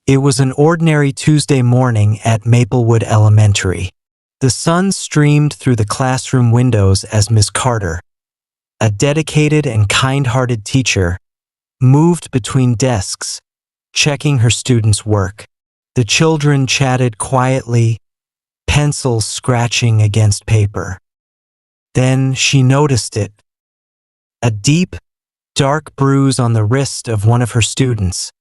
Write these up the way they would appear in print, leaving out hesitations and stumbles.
It was an ordinary Tuesday morning at Maplewood Elementary. The sun streamed through the classroom windows as Miss Carter, a dedicated and kind-hearted teacher, moved between desks, checking her students' work. The children chatted quietly, pencils scratching against paper. Then she noticed it. A deep, dark bruise on the wrist of one of her students,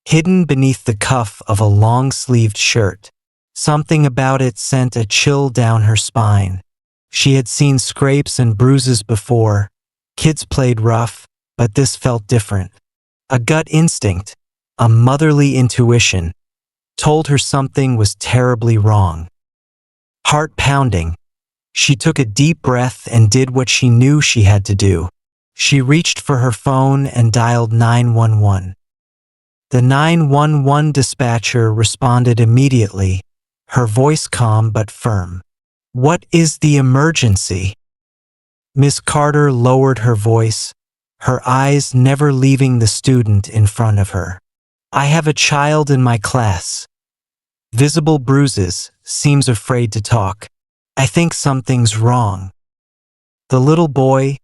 hidden beneath the cuff of a long-sleeved shirt. Something about it sent a chill down her spine. She had seen scrapes and bruises before. Kids played rough, but this felt different. A gut instinct, a motherly intuition, told her something was terribly wrong. Heart pounding, she took a deep breath and did what she knew she had to do. She reached for her phone and dialed 911. The 911 dispatcher responded immediately, her voice calm but firm. "What is the emergency?" Miss Carter lowered her voice, her eyes never leaving the student in front of her. "I have a child in my class. Visible bruises, seems afraid to talk. I think something's wrong." The little boy,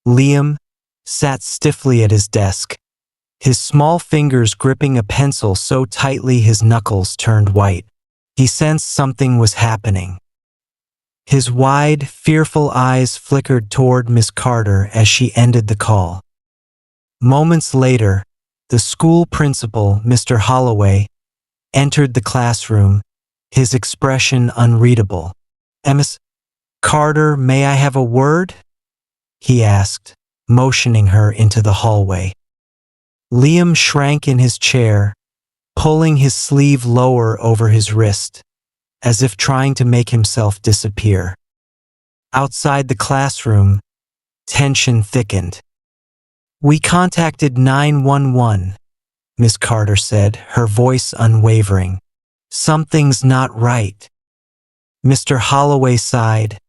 Liam, sat stiffly at his desk, his small fingers gripping a pencil so tightly his knuckles turned white. He sensed something was happening. His wide, fearful eyes flickered toward Miss Carter as she ended the call. Moments later, the school principal, Mr. Holloway, entered the classroom, his expression unreadable. "Miss Carter, may I have a word?" he asked, motioning her into the hallway. Liam shrank in his chair, pulling his sleeve lower over his wrist, as if trying to make himself disappear. Outside the classroom, tension thickened. "We contacted 911, Miss Carter said, her voice unwavering. "Something's not right." Mr. Holloway sighed,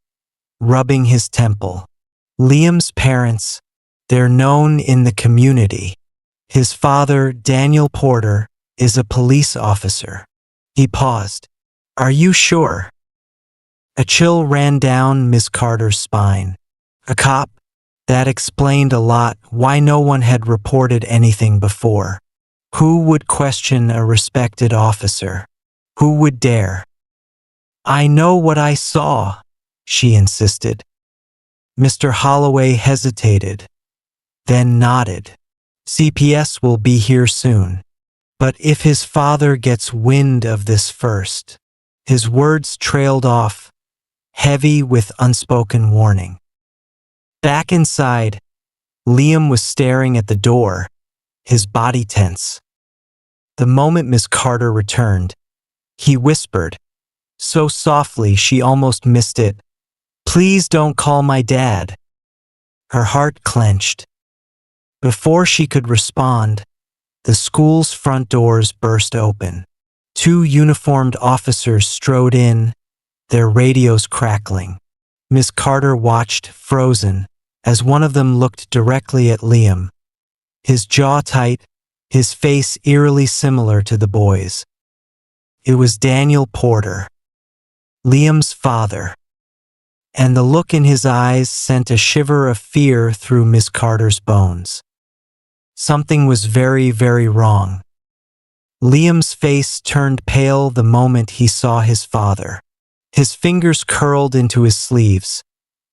rubbing his temple. "Liam's parents, they're known in the community. His father, Daniel Porter, is a police officer." He paused. "Are you sure?" A chill ran down Miss Carter's spine. A cop? That explained a lot why no one had reported anything before. Who would question a respected officer? Who would dare? "I know what I saw," she insisted. Mr. Holloway hesitated, then nodded. "CPS will be here soon. But if his father gets wind of this first..." His words trailed off, heavy with unspoken warning. Back inside, Liam was staring at the door, his body tense. The moment Miss Carter returned, he whispered, so softly she almost missed it, "Please don't call my dad." Her heart clenched. Before she could respond, the school's front doors burst open. 2 uniformed officers strode in, their radios crackling. Miss Carter watched, frozen, as one of them looked directly at Liam, his jaw tight, his face eerily similar to the boy's. It was Daniel Porter, Liam's father, and the look in his eyes sent a shiver of fear through Miss Carter's bones. Something was very, very wrong. Liam's face turned pale the moment he saw his father. His fingers curled into his sleeves,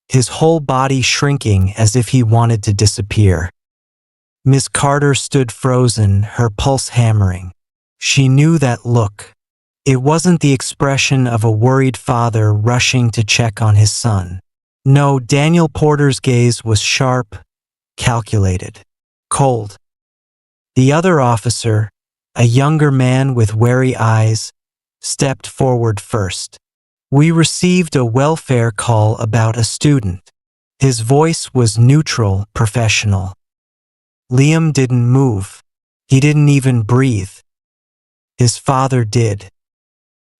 his whole body shrinking as if he wanted to disappear. Miss Carter stood frozen, her pulse hammering. She knew that look. It wasn't the expression of a worried father rushing to check on his son. No, Daniel Porter's gaze was sharp, calculated, cold. The other officer, a younger man with wary eyes, stepped forward first. "We received a welfare call about a student." His voice was neutral, professional. Liam didn't move. He didn't even breathe. His father did.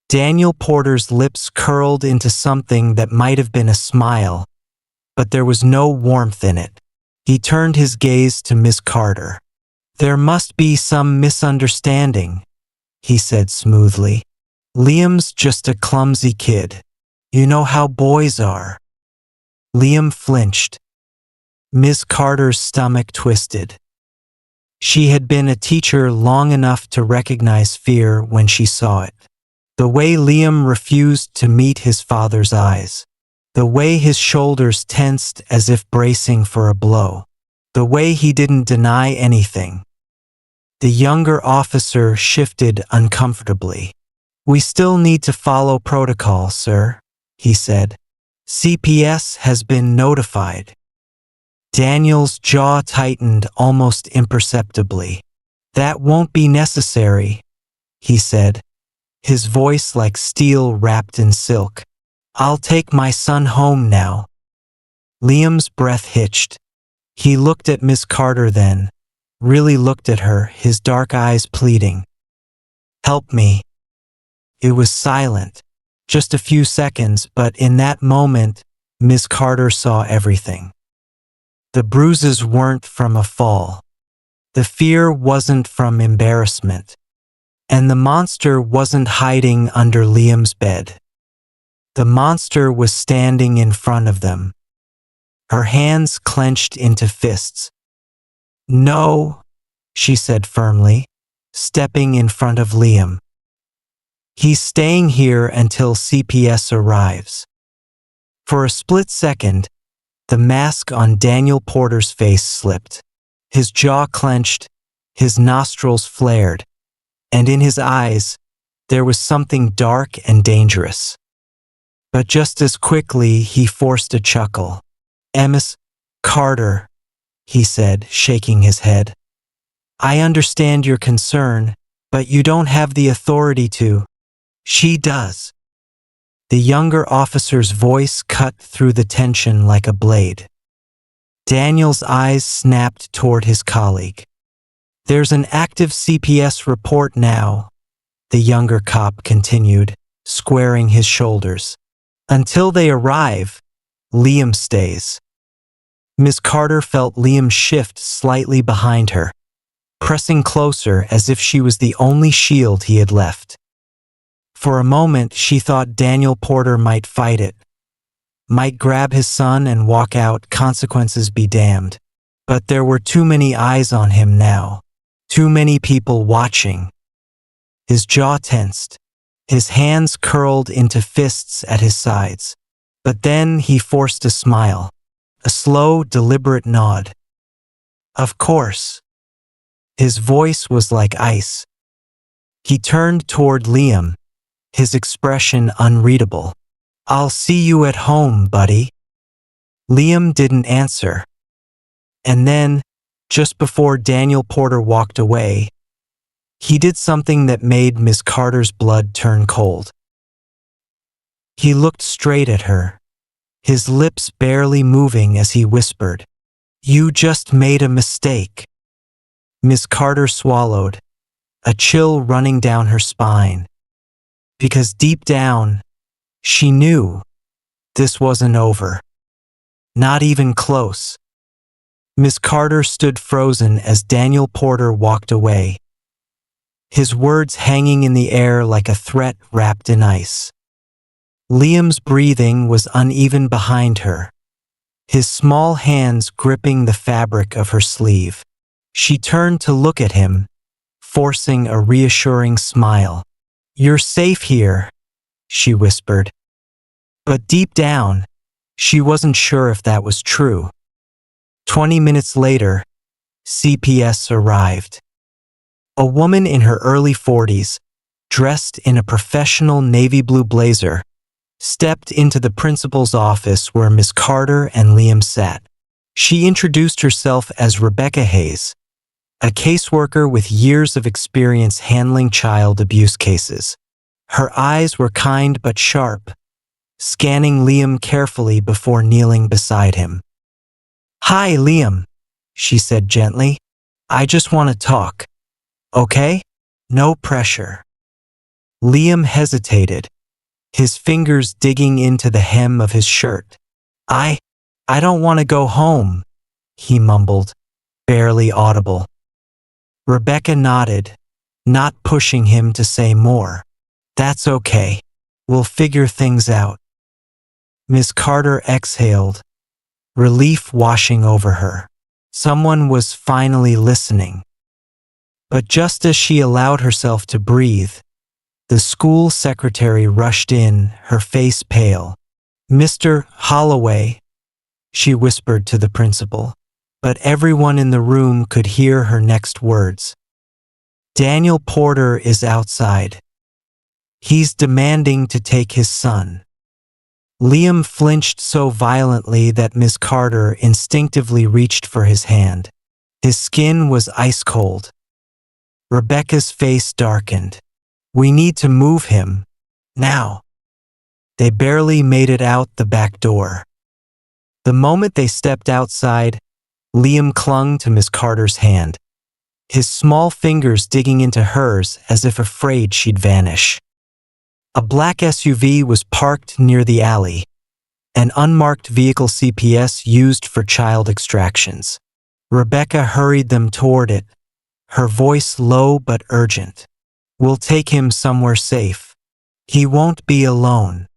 Daniel Porter's lips curled into something that might have been a smile, but there was no warmth in it. He turned his gaze to Miss Carter. "There must be some misunderstanding," he said smoothly. Liam's just a clumsy kid. You know how boys are. Liam flinched. Miss Carter's stomach twisted. She had been a teacher long enough to recognize fear when she saw it. The way Liam refused to meet his father's eyes. The way his shoulders tensed as if bracing for a blow. The way he didn't deny anything. The younger officer shifted uncomfortably. We still need to follow protocol, sir, he said. CPS has been notified. Daniel's jaw tightened almost imperceptibly. That won't be necessary, he said, his voice like steel wrapped in silk. I'll take my son home now. Liam's breath hitched. He looked at Miss Carter then, really looked at her, his dark eyes pleading. Help me. It was silent, just a few seconds, but in that moment, Miss Carter saw everything. The bruises weren't from a fall. The fear wasn't from embarrassment. And the monster wasn't hiding under Liam's bed. The monster was standing in front of them. Her hands clenched into fists. No, she said firmly, stepping in front of Liam. He's staying here until CPS arrives. For a split second, the mask on Daniel Porter's face slipped. His jaw clenched, his nostrils flared, and in his eyes, there was something dark and dangerous. But just as quickly, he forced a chuckle. Miss Carter, he said, shaking his head. I understand your concern, but you don't have the authority to. She does. The younger officer's voice cut through the tension like a blade. Daniel's eyes snapped toward his colleague. There's an active CPS report now, the younger cop continued, squaring his shoulders. Until they arrive, Liam stays. Miss Carter felt Liam shift slightly behind her, pressing closer as if she was the only shield he had left. For a moment, she thought Daniel Porter might fight it, might grab his son and walk out, consequences be damned. But there were too many eyes on him now, too many people watching. His jaw tensed, his hands curled into fists at his sides. But then he forced a smile, a slow, deliberate nod. Of course. His voice was like ice. He turned toward Liam, his expression unreadable. I'll see you at home, buddy. Liam didn't answer. And then, just before Daniel Porter walked away, he did something that made Miss Carter's blood turn cold. He looked straight at her, his lips barely moving as he whispered, You just made a mistake. Miss Carter swallowed, a chill running down her spine. Because deep down, she knew this wasn't over. Not even close. Miss Carter stood frozen as Daniel Porter walked away, his words hanging in the air like a threat wrapped in ice. Liam's breathing was uneven behind her, his small hands gripping the fabric of her sleeve. She turned to look at him, forcing a reassuring smile. You're safe here, she whispered. But deep down, she wasn't sure if that was true. 20 minutes later, CPS arrived. A woman in her early 40s, dressed in a professional navy blue blazer, stepped into the principal's office where Miss Carter and Liam sat. She introduced herself as Rebecca Hayes, a caseworker with years of experience handling child abuse cases. Her eyes were kind but sharp, scanning Liam carefully before kneeling beside him. Hi, Liam, she said gently. I just want to talk. Okay? No pressure. Liam hesitated, his fingers digging into the hem of his shirt. I don't want to go home, he mumbled, barely audible. Rebecca nodded, not pushing him to say more. "That's okay. We'll figure things out." Miss Carter exhaled, relief washing over her. Someone was finally listening. But just as she allowed herself to breathe, the school secretary rushed in, her face pale. "Mr. Holloway," she whispered to the principal, but everyone in the room could hear her next words. "Daniel Porter is outside. He's demanding to take his son." Liam flinched so violently that Miss Carter instinctively reached for his hand. His skin was ice cold. Rebecca's face darkened. "We need to move him. Now." They barely made it out the back door. The moment they stepped outside, Liam clung to Miss Carter's hand, his small fingers digging into hers as if afraid she'd vanish. A black SUV was parked near the alley, an unmarked vehicle CPS used for child extractions. Rebecca hurried them toward it, her voice low but urgent. "We'll take him somewhere safe. He won't be alone."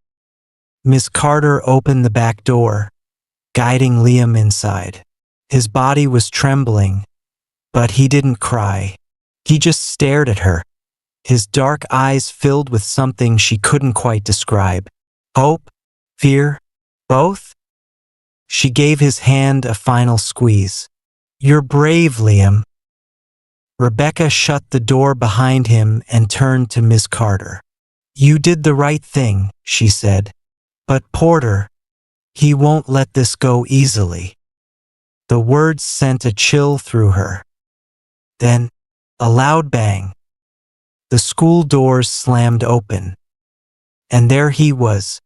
Miss Carter opened the back door, guiding Liam inside. His body was trembling, but he didn't cry. He just stared at her, his dark eyes filled with something she couldn't quite describe. Hope? Fear? Both? She gave his hand a final squeeze. "You're brave, Liam." Rebecca shut the door behind him and turned to Miss Carter. "You did the right thing," she said. "But Porter, he won't let this go easily." The words sent a chill through her. Then, a loud bang. The school doors slammed open. And there he was.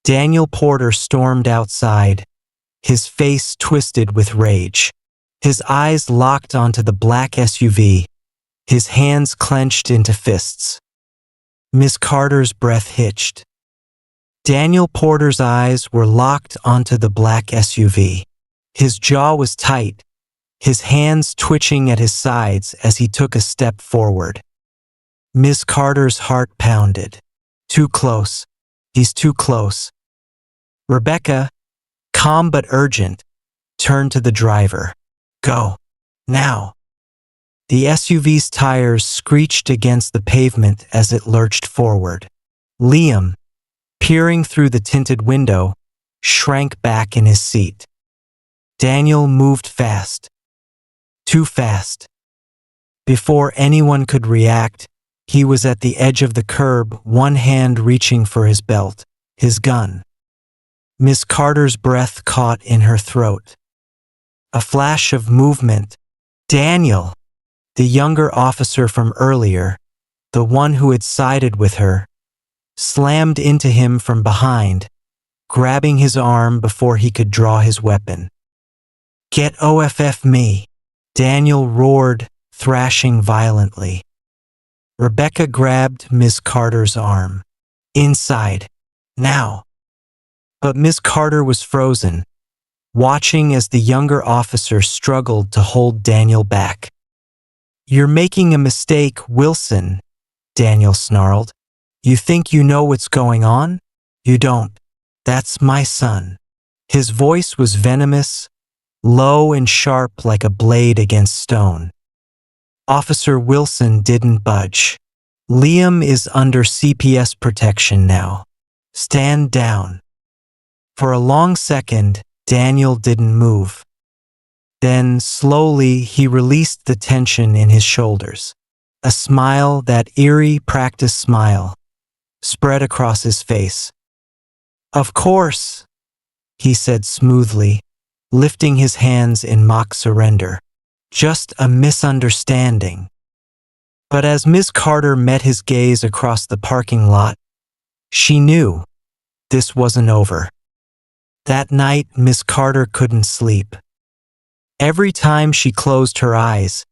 Daniel Porter stormed outside, his face twisted with rage. His eyes locked onto the black SUV, his hands clenched into fists. Miss Carter's breath hitched. Daniel Porter's eyes were locked onto the black SUV. His jaw was tight, his hands twitching at his sides as he took a step forward. Miss Carter's heart pounded. Too close. He's too close. Rebecca, calm but urgent, turned to the driver. "Go. Now." The SUV's tires screeched against the pavement as it lurched forward. Liam, peering through the tinted window, shrank back in his seat. Daniel moved fast. Too fast. Before anyone could react, he was at the edge of the curb, one hand reaching for his belt, his gun. Miss Carter's breath caught in her throat. A flash of movement. Daniel, the younger officer from earlier, the one who had sided with her, slammed into him from behind, grabbing his arm before he could draw his weapon. "Get off me," Daniel roared, thrashing violently. Rebecca grabbed Miss Carter's arm. "Inside. Now." But Miss Carter was frozen, watching as the younger officer struggled to hold Daniel back. "You're making a mistake, Wilson," Daniel snarled. "You think you know what's going on? You don't. That's my son." His voice was venomous, low and sharp like a blade against stone. Officer Wilson didn't budge. "Liam is under CPS protection now. Stand down." For a long second, Daniel didn't move. Then, slowly, he released the tension in his shoulders. A smile, that eerie practice smile, spread across his face. "Of course," he said smoothly, lifting his hands in mock surrender. "Just a misunderstanding." But as Miss Carter met his gaze across the parking lot, she knew this wasn't over. That night, Miss Carter couldn't sleep. Every time she closed her eyes,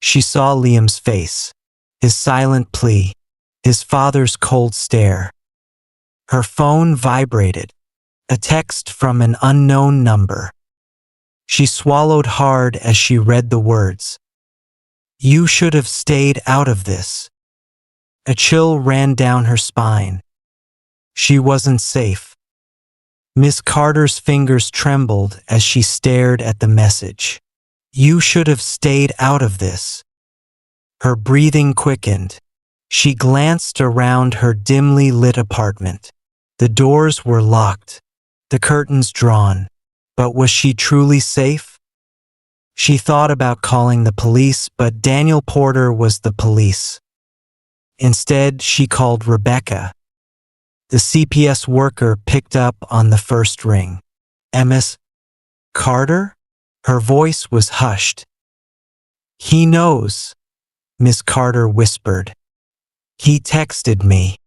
she saw Liam's face, his silent plea, his father's cold stare. Her phone vibrated, a text from an unknown number. She swallowed hard as she read the words. You should have stayed out of this. A chill ran down her spine. She wasn't safe. Miss Carter's fingers trembled as she stared at the message. You should have stayed out of this. Her breathing quickened. She glanced around her dimly lit apartment. The doors were locked, the curtains drawn. But was she truly safe? She thought about calling the police, but Daniel Porter was the police. Instead, she called Rebecca. The CPS worker picked up on the first ring. Ms. Carter? Her voice was hushed. He knows, Miss Carter whispered. He texted me.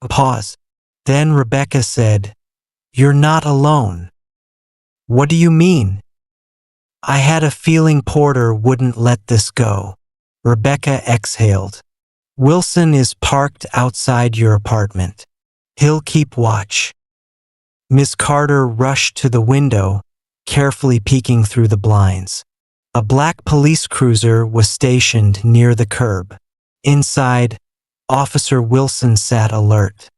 A pause. Then Rebecca said, You're not alone. What do you mean? I had a feeling Porter wouldn't let this go. Rebecca exhaled. Wilson is parked outside your apartment. He'll keep watch. Miss Carter rushed to the window, carefully peeking through the blinds. A black police cruiser was stationed near the curb. Inside, Officer Wilson sat alert.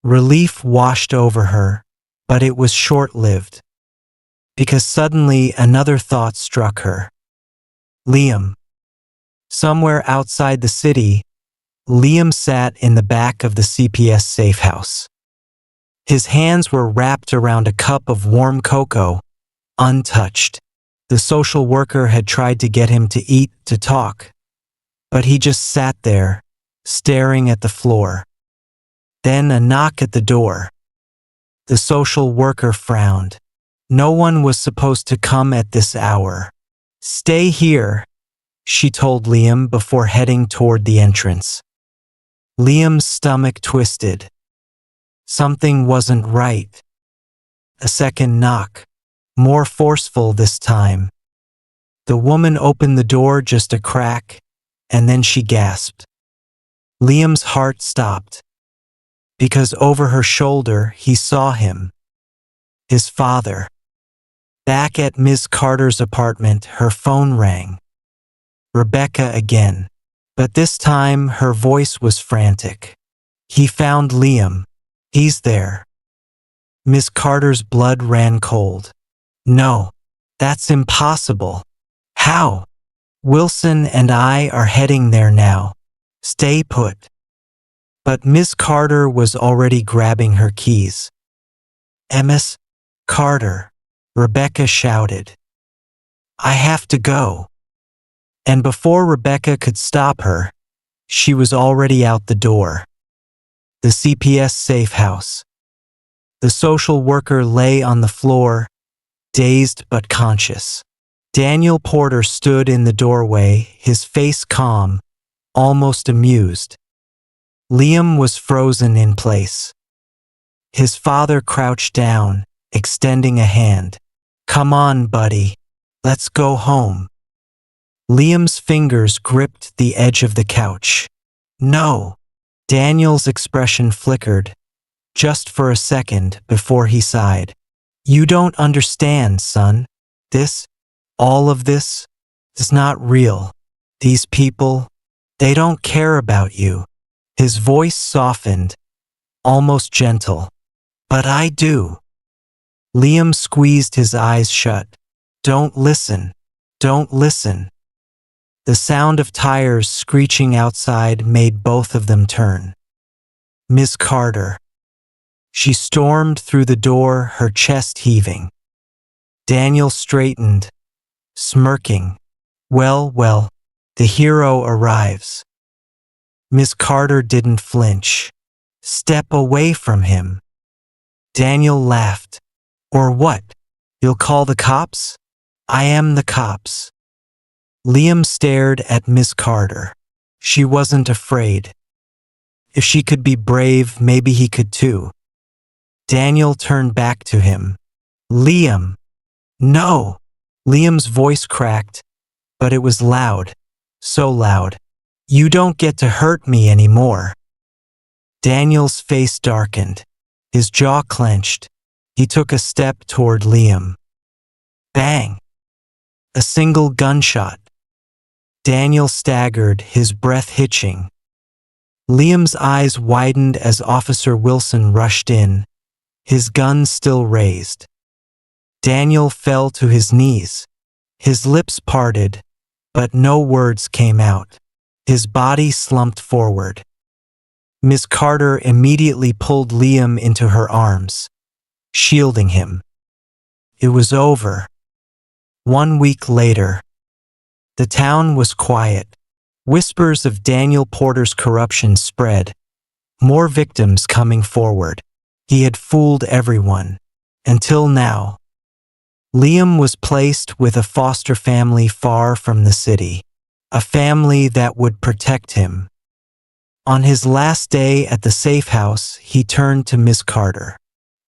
Relief washed over her, but it was short-lived. Because suddenly another thought struck her. Liam. Somewhere outside the city, Liam sat in the back of the CPS safe house. His hands were wrapped around a cup of warm cocoa, untouched. The social worker had tried to get him to eat, to talk, but he just sat there, staring at the floor. Then a knock at the door. The social worker frowned. No one was supposed to come at this hour. Stay here, she told Liam before heading toward the entrance. Liam's stomach twisted. Something wasn't right. A second knock, more forceful this time. The woman opened the door just a crack, and then she gasped. Liam's heart stopped. Because over her shoulder he saw him. His father. Back at Ms. Carter's apartment, her phone rang. Rebecca again. But this time her voice was frantic. He found Liam. He's there. Miss Carter's blood ran cold. No, that's impossible. How? Wilson and I are heading there now. Stay put. But Miss Carter was already grabbing her keys. Ms. Carter, Rebecca shouted. I have to go. And before Rebecca could stop her, she was already out the door. The CPS safe house. The social worker lay on the floor, dazed but conscious. Daniel Porter stood in the doorway, his face calm, almost amused. Liam was frozen in place. His father crouched down, extending a hand. Come on, buddy. Let's go home. Liam's fingers gripped the edge of the couch. No. Daniel's expression flickered, just for a second before he sighed. You don't understand, son. All of this, is not real. These people, they don't care about you. His voice softened, almost gentle. But I do. Liam squeezed his eyes shut. Don't listen. Don't listen. The sound of tires screeching outside made both of them turn. Miss Carter. She stormed through the door, her chest heaving. Daniel straightened, smirking. Well, the hero arrives. Miss Carter didn't flinch. Step away from him. Daniel laughed. Or what? You'll call the cops? I am the cops. Liam stared at Miss Carter. She wasn't afraid. If she could be brave, maybe he could too. Daniel turned back to him. Liam! No! Liam's voice cracked, but it was loud. So loud. You don't get to hurt me anymore. Daniel's face darkened. His jaw clenched. He took a step toward Liam. Bang! A single gunshot. Daniel staggered, his breath hitching. Liam's eyes widened as Officer Wilson rushed in, his gun still raised. Daniel fell to his knees. His lips parted, but no words came out. His body slumped forward. Miss Carter immediately pulled Liam into her arms, shielding him. It was over. 1 week later, the town was quiet. Whispers of Daniel Porter's corruption spread, more victims coming forward. He had fooled everyone. Until now. Liam was placed with a foster family far from the city, a family that would protect him. On his last day at the safe house, he turned to Miss Carter.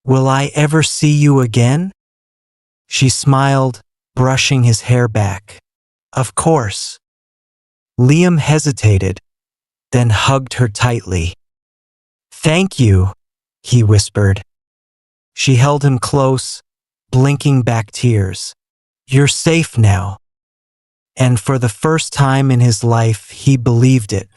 "Will I ever see you again?" She smiled, brushing his hair back. "Of course." Liam hesitated, then hugged her tightly. "Thank you," he whispered. She held him close, blinking back tears. "You're safe now." And for the first time in his life, he believed it.